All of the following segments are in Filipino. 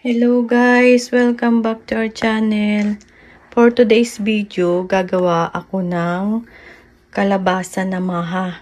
Hello guys! Welcome back to our channel. For today's video, gagawa ako ng kalabasa na maha.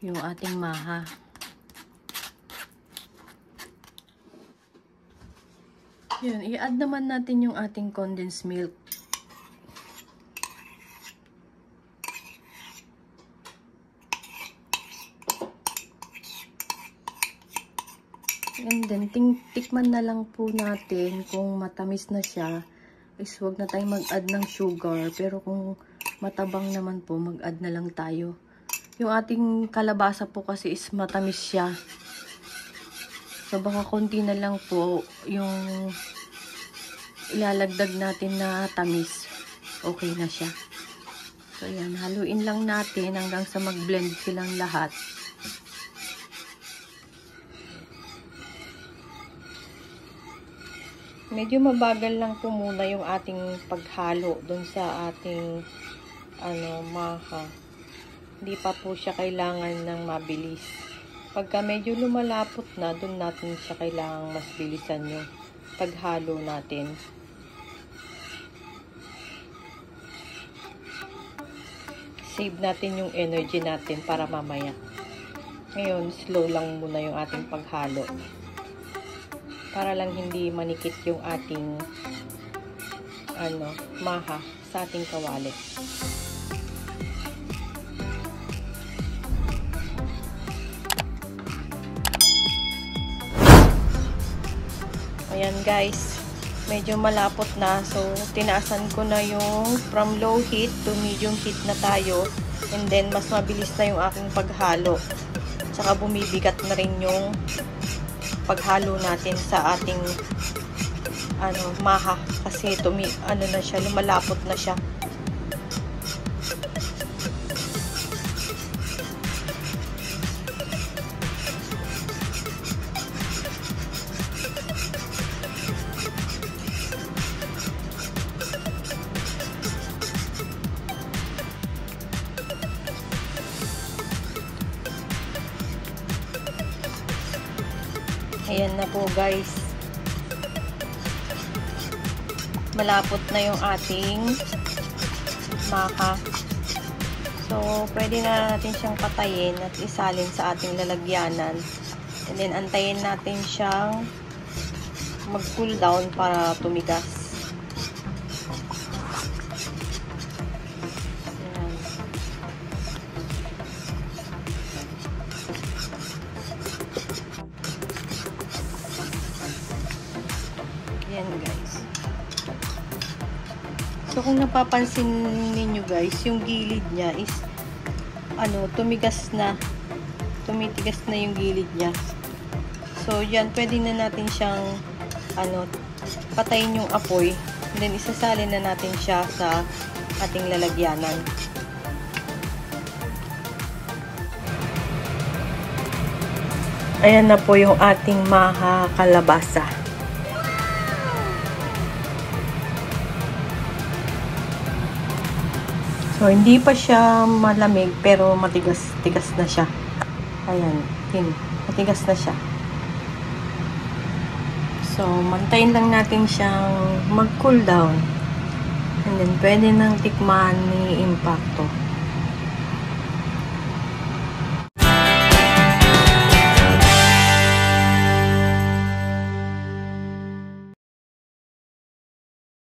Yung ating maha. Yun, i-add naman natin yung ating condensed milk. And then, tikman na lang po natin kung matamis na siya. Is wag na tayong mag-add ng sugar. Pero kung matabang naman po, mag-add na lang tayo. Yung ating kalabasa po kasi is matamis siya. So, baka konti na lang po yung ilalagdag natin na tamis. Okay na siya. So, yan. Haluin lang natin hanggang sa mag-blend silang lahat. Medyo mabagal lang po muna yung ating paghalo dun sa ating maha. Hindi pa po siya kailangan ng mabilis. Pagka medyo lumalapot na, dun natin siya kailangan mas bilisan yung paghalo natin. Save natin yung energy natin para mamaya. Ngayon, slow lang muna yung ating paghalo. Para lang hindi manikit yung ating maha sa ating kawali. Ayan guys, medyo malapot na. So, tinaasan ko na yung from low heat to medium heat na tayo. And then, mas mabilis na yung aking paghalo. Tsaka bumibigat na rin yung paghalo natin sa ating maha. Kasi na siya, lumalapot na siya. Ayan na po guys. Malapot na yung ating maka. So, pwede na natin siyang patayin at isalin sa ating lalagyanan. And then, antayin natin siyang mag-cool down para tumigas. Ayan. Ayan guys. So, kung napapansin ninyo guys, yung gilid niya is tumigas na. Tumitigas na yung gilid niya. So, yan, pwede na natin siyang patayin yung apoy. And then, isasalin na natin siya sa ating lalagyanan. Ayan na po yung ating maha kalabasa. So, hindi pa siya malamig, pero matigas-tigas na siya. Ayan, matigas na siya. So, mantayin lang natin siyang mag-cool down. And then, pwede nang tikman ni Impacto.